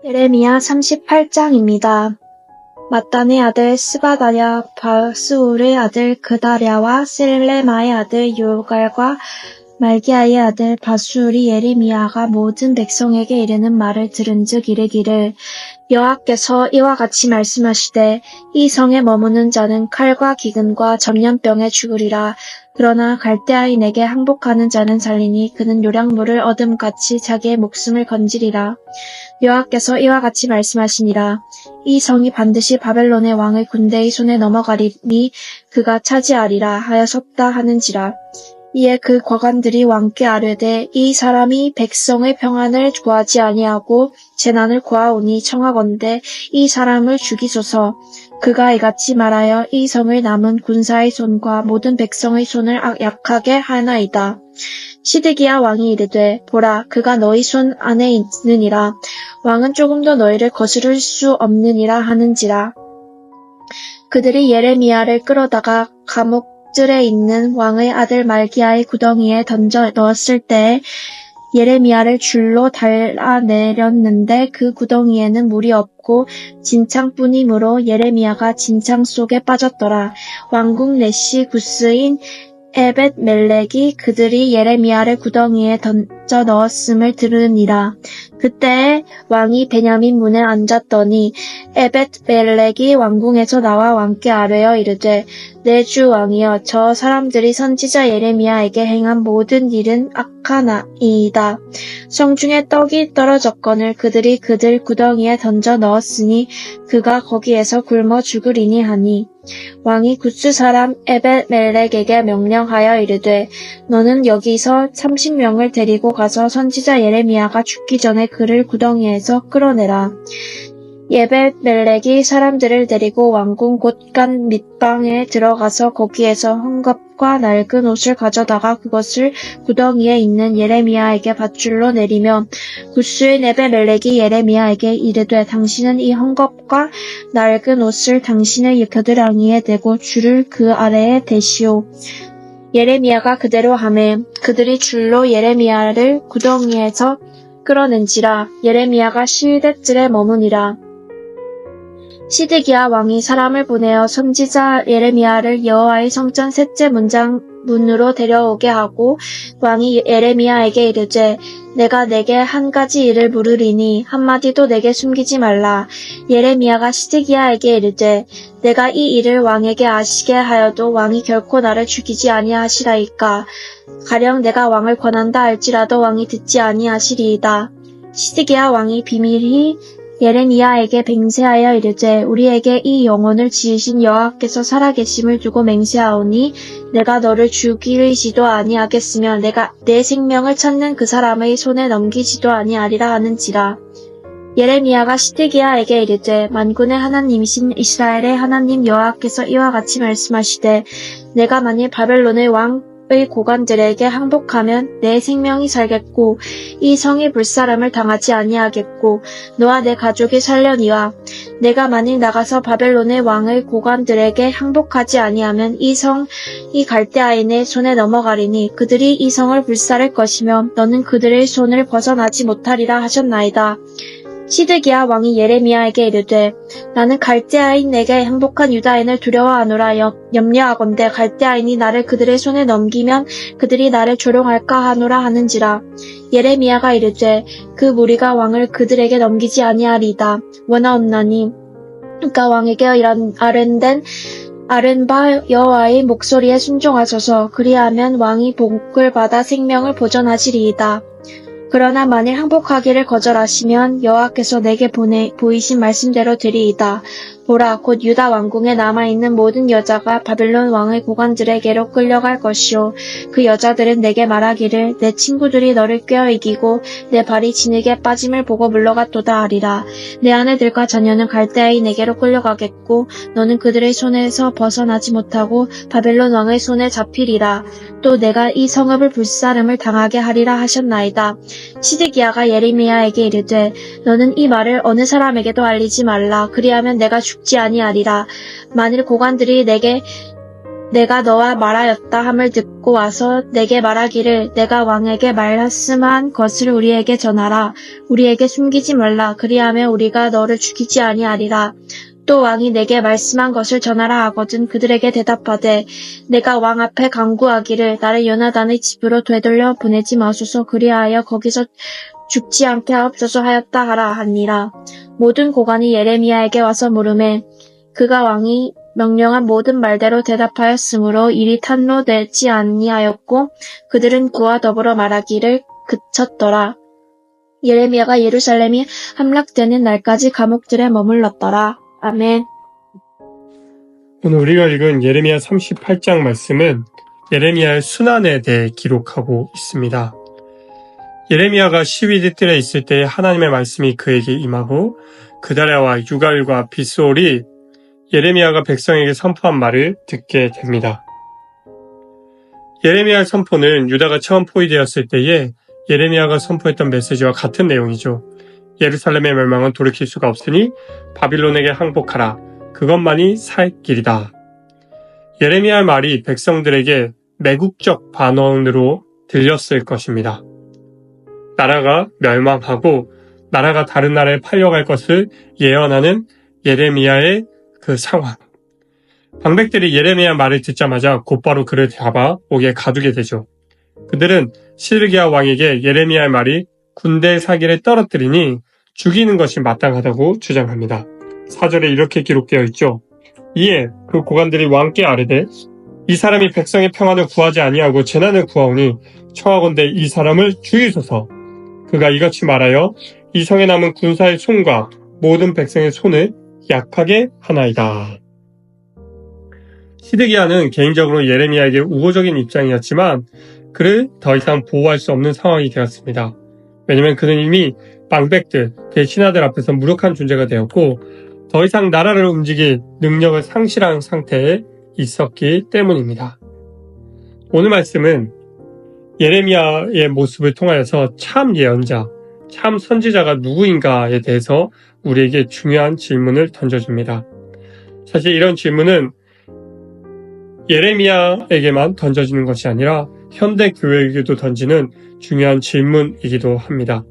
예레미야 38장입니다. 마단의 아들 스바다냐, 바스울의 아들 그다랴와 셀레마의 아들 요갈과 말기야의 아들 바술이 예레미야가 모든 백성에게 이르는 말을 들은즉 이르기를, 여호와께서 이와 같이 말씀하시되 이 성에 머무는 자는 칼과 기근과 전염병에 죽으리라. 그러나 갈대아인에게 항복하는 자는 살리니 그는 요량물을 얻음같이 자기의 목숨을 건지리라. 여호와께서 이와 같이 말씀하시니라. 이 성이 반드시 바벨론의 왕의 군대의 손에 넘어가리니 그가 차지하리라 하였었다 하는지라. 이에 그 과관들이 왕께 아뢰되 이 사람이 백성의 평안을 구하지 아니하고 재난을 구하오니 청하건대 이 사람을 죽이소서. 그가 이같이 말하여 이 성을 남은 군사의 손과 모든 백성의 손을 약하게 하나이다. 시드기야 왕이 이르되 보라, 그가 너희 손 안에 있느니라. 왕은 조금도 너희를 거스를 수 없느니라 하는지라. 그들이 예레미야를 끌어다가 감옥들에 있는 왕의 아들 말기야의 구덩이에 던져 넣었을 때에 예레미야를 줄로 달아내렸는데 그 구덩이에는 물이 없고 진창뿐이므로 예레미야가 진창 속에 빠졌더라. 왕국 내시 구스인 에벳멜렉이 그들이 예레미야를 구덩이에 던져 넣었음을 들으니라. 그때 왕이 베냐민 문에 앉았더니 에벳멜렉이 왕궁에서 나와 왕께 아뢰어 이르되, 내 주 왕이여, 저 사람들이 선지자 예레미야에게 행한 모든 일은 악하나이다. 성중에 떡이 떨어졌거늘 그들이 그들 구덩이에 던져 넣었으니 그가 거기에서 굶어 죽으리니 하니, 왕이 구스 사람 에벳멜렉에게 명령하여 이르되, 너는 여기서 30명을 데리고 가서 선지자 예레미야가 죽기 전에 그를 구덩이에서 끌어내라. 에벳멜렉이 사람들을 데리고 왕궁 곳간 밑방에 들어가서 거기에서 헝겊과 낡은 옷을 가져다가 그것을 구덩이에 있는 예레미야에게 밧줄로 내리며, 구스인 에벳멜렉이 예레미야에게 이르되, 당신은 이 헝겊과 낡은 옷을 당신의 겨드랑이에 대고 줄을 그 아래에 대시오. 예레미야가 그대로 하매 그들이 줄로 예레미야를 구덩이에서 끌어낸지라. 예레미야가 시대뜰에 머무니라. 시드기야 왕이 사람을 보내어 선지자 예레미야를 여호와의 성전 셋째 문으로 데려오게 하고, 왕이 예레미야에게 이르되, 내가 내게 한 가지 일을 물으리니 한마디도 내게 숨기지 말라. 예레미야가 시드기야에게 이르되, 내가 이 일을 왕에게 아시게 하여도 왕이 결코 나를 죽이지 아니하시라이까. 가령 내가 왕을 권한다 할지라도 왕이 듣지 아니하시리이다. 시드기야 왕이 비밀히 예레미야에게 맹세하여 이르되, 우리에게 이 영혼을 지으신 여호와께서 살아계심을 두고 맹세하오니 내가 너를 죽이지도 아니하겠으며 내가 내 생명을 찾는 그 사람의 손에 넘기지도 아니하리라 하는지라. 예레미야가 시드기야에게 이르되, 만군의 하나님이신 이스라엘의 하나님 여호와께서 이와 같이 말씀하시되, 내가 만일 바벨론의 왕의 고관들에게 항복하면 내 생명이 살겠고 이 성이 불사람을 당하지 아니하겠고 너와 내 가족이 살려니와, 내가 만일 나가서 바벨론의 왕의 고관들에게 항복하지 아니하면 이 성이 갈대아인의 손에 넘어가리니 그들이 이 성을 불사를 것이며 너는 그들의 손을 벗어나지 못하리라 하셨나이다. 시드기야 왕이 예레미야에게 이르되, 나는 갈대아인에게 항복한 유다인을 두려워하노라. 염려하건대 갈대아인이 나를 그들의 손에 넘기면 그들이 나를 조롱할까 하노라 하는지라. 예레미야가 이르되, 그 무리가 왕을 그들에게 넘기지 아니하리이다. 원하옵나니 그가 왕에게 아랜 바 여호와의 목소리에 순종하소서. 그리하면 왕이 복을 받아 생명을 보전하시리이다. 그러나 만일 항복하기를 거절하시면 여호와께서 내게 보이신 말씀대로 되리이다. 보라, 곧 유다 왕궁에 남아있는 모든 여자가 바벨론 왕의 고관들에게로 끌려갈 것이요. 그 여자들은 내게 말하기를, 내 친구들이 너를 꿰어 이기고 내 발이 진흙에 빠짐을 보고 물러갔도다 하리라. 내 아내들과 자녀는 갈대아인에게로 끌려가겠고 너는 그들의 손에서 벗어나지 못하고 바벨론 왕의 손에 잡히리라. 또 내가 이 성읍을 불사름을 당하게 하리라 하셨나이다. 시드기야가 예레미야에게 이르되, 너는 이 말을 어느 사람에게도 알리지 말라. 그리하면 내가 죽지 아니하리라. 만일 고관들이 내게 내가 너와 말하였다 함을 듣고 와서 내게 말하기를 내가 왕에게 말씀한 것을 우리에게 전하라. 우리에게 숨기지 말라. 그리하면 우리가 너를 죽이지 아니하리라. 또 왕이 내게 말씀한 것을 전하라 하거든 그들에게 대답하되 내가 왕 앞에 간구하기를 나를 요나단의 집으로 되돌려 보내지 마소서. 그리하여 거기서 죽지 않게 하옵소서 하였다 하라 하니라. 모든 고관이 예레미야에게 와서 물으매 그가 왕이 명령한 모든 말대로 대답하였으므로 일이 탄로되지 아니하였고 그들은 그와 더불어 말하기를 그쳤더라. 예레미야가 예루살렘이 함락되는 날까지 감옥들에 머물렀더라. 아멘. 오늘 우리가 읽은 예레미야 38장 말씀은 예레미야의 순환에 대해 기록하고 있습니다. 예레미야가 시위대 뜰에 있을 때 하나님의 말씀이 그에게 임하고 그다랴와 유갈과 빗소올이 예레미야가 백성에게 선포한 말을 듣게 됩니다. 예레미야의 선포는 유다가 처음 포위되었을 때에 예레미야가 선포했던 메시지와 같은 내용이죠. 예루살렘의 멸망은 돌이킬 수가 없으니 바빌론에게 항복하라. 그것만이 살 길이다. 예레미야의 말이 백성들에게 매국적 반언으로 들렸을 것입니다. 나라가 멸망하고 나라가 다른 나라에 팔려갈 것을 예언하는 예레미야의 그 상황. 방백들이 예레미야 말을 듣자마자 곧바로 그를 잡아 옥에 가두게 되죠. 그들은 시드기야 왕에게 예레미야의 말이 군대 사기를 떨어뜨리니 죽이는 것이 마땅하다고 주장합니다. 4절에 이렇게 기록되어 있죠. 이에 그 고관들이 왕께 아뢰되 이 사람이 백성의 평안을 구하지 아니하고 재난을 구하오니 청하건대 이 사람을 죽이소서. 그가 이같이 말하여 이 성에 남은 군사의 손과 모든 백성의 손을 약하게 하나이다. 시드기야는 개인적으로 예레미야에게 우호적인 입장이었지만 그를 더 이상 보호할 수 없는 상황이 되었습니다. 왜냐하면 그는 이미 방백들, 그의 신하들 앞에서 무력한 존재가 되었고 더 이상 나라를 움직일 능력을 상실한 상태에 있었기 때문입니다. 오늘 말씀은 예레미야의 모습을 통하여서 참 예언자, 참 선지자가 누구인가에 대해서 우리에게 중요한 질문을 던져줍니다. 사실 이런 질문은 예레미야에게만 던져지는 것이 아니라 현대 교회에게도 던지는 중요한 질문이기도 합니다.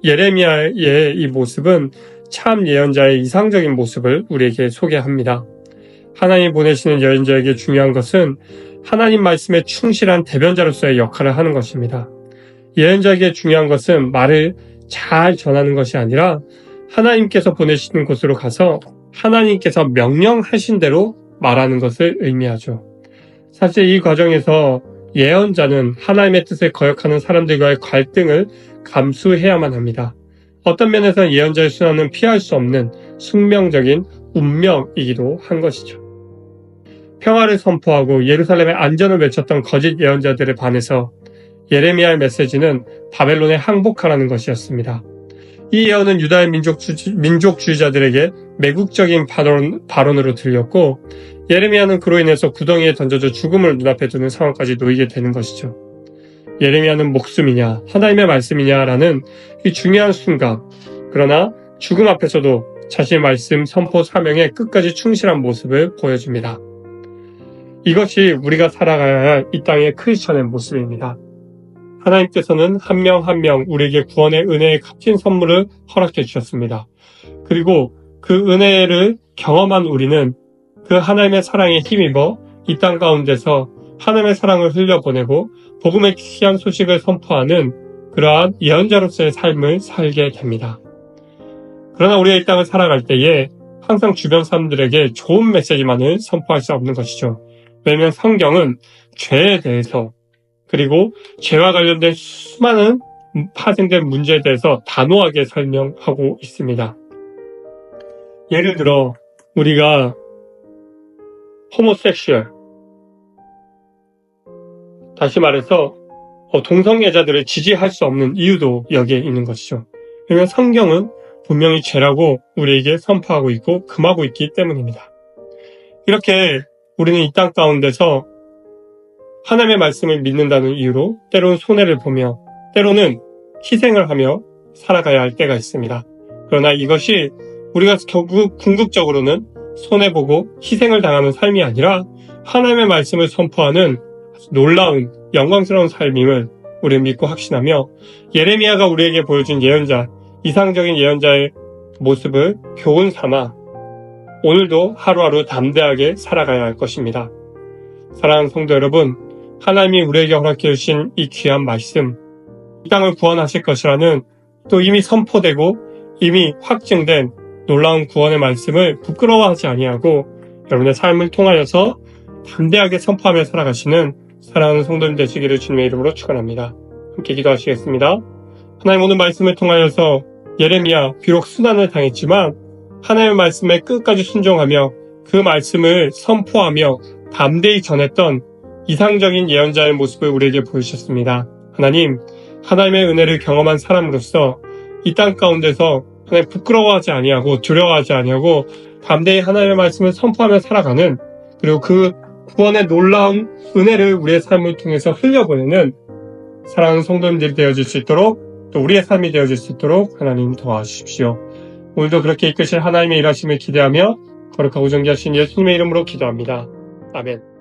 예레미야의 이 모습은 참 예언자의 이상적인 모습을 우리에게 소개합니다. 하나님 보내시는 예언자에게 중요한 것은 하나님 말씀에 충실한 대변자로서의 역할을 하는 것입니다. 예언자에게 중요한 것은 말을 잘 전하는 것이 아니라 하나님께서 보내시는 곳으로 가서 하나님께서 명령하신 대로 말하는 것을 의미하죠. 사실 이 과정에서 예언자는 하나님의 뜻을 거역하는 사람들과의 갈등을 감수해야만 합니다. 어떤 면에서는 예언자의 순환은 피할 수 없는 숙명적인 운명이기도 한 것이죠. 평화를 선포하고 예루살렘의 안전을 외쳤던 거짓 예언자들에 반해서 예레미야의 메시지는 바벨론에 항복하라는 것이었습니다. 이 예언은 유다의 민족주의자들에게 매국적인 발언으로 들렸고 예레미야는 그로 인해서 구덩이에 던져져 죽음을 눈앞에 두는 상황까지 놓이게 되는 것이죠. 예레미야는 목숨이냐 하나님의 말씀이냐라는 이 중요한 순간, 그러나 죽음 앞에서도 자신의 말씀 선포 사명에 끝까지 충실한 모습을 보여줍니다. 이것이 우리가 살아가야 할 이 땅의 크리스천의 모습입니다. 하나님께서는 한 명 한 명 우리에게 구원의 은혜의 값진 선물을 허락해 주셨습니다. 그리고 그 은혜를 경험한 우리는 그 하나님의 사랑에 힘입어 이 땅 가운데서 하나님의 사랑을 흘려보내고 복음의 귀한 소식을 선포하는 그러한 예언자로서의 삶을 살게 됩니다. 그러나 우리가 이 땅을 살아갈 때에 항상 주변 사람들에게 좋은 메시지만을 선포할 수 없는 것이죠. 왜냐하면 성경은 죄에 대해서 그리고 죄와 관련된 수많은 파생된 문제에 대해서 단호하게 설명하고 있습니다. 예를 들어 우리가 호모섹슈얼, 다시 말해서 동성애자들을 지지할 수 없는 이유도 여기에 있는 것이죠. 왜냐하면 성경은 분명히 죄라고 우리에게 선포하고 있고 금하고 있기 때문입니다. 이렇게 우리는 이 땅 가운데서 하나님의 말씀을 믿는다는 이유로 때로는 손해를 보며 때로는 희생을 하며 살아가야 할 때가 있습니다. 그러나 이것이 우리가 결국 궁극적으로는 손해보고 희생을 당하는 삶이 아니라 하나님의 말씀을 선포하는 놀라운 영광스러운 삶임을 우리는 믿고 확신하며 예레미야가 우리에게 보여준 예언자, 이상적인 예언자의 모습을 교훈 삼아 오늘도 하루하루 담대하게 살아가야 할 것입니다. 사랑하는 성도 여러분, 하나님이 우리에게 허락해 주신 이 귀한 말씀, 이 땅을 구원하실 것이라는 또 이미 선포되고 이미 확증된 놀라운 구원의 말씀을 부끄러워하지 아니하고 여러분의 삶을 통하여서 담대하게 선포하며 살아가시는 사랑하는 성도님 되시기를 주님의 이름으로 축원합니다. 함께 기도하시겠습니다. 하나님 오늘 말씀을 통하여서 예레미야 비록 순환을 당했지만 하나님의 말씀에 끝까지 순종하며 그 말씀을 선포하며 담대히 전했던 이상적인 예언자의 모습을 우리에게 보여주셨습니다. 하나님, 하나님의 은혜를 경험한 사람으로서 이 땅 가운데서 하나님 부끄러워하지 아니하고 두려워하지 아니하고 담대히 하나님의 말씀을 선포하며 살아가는 그리고 그 구원의 놀라운 은혜를 우리의 삶을 통해서 흘려보내는 사랑하는 성도님들이 되어질 수 있도록 또 우리의 삶이 되어질 수 있도록 하나님 도와주십시오. 오늘도 그렇게 이끄실 하나님의 일하심을 기대하며 거룩하고 정결하신 예수님의 이름으로 기도합니다. 아멘.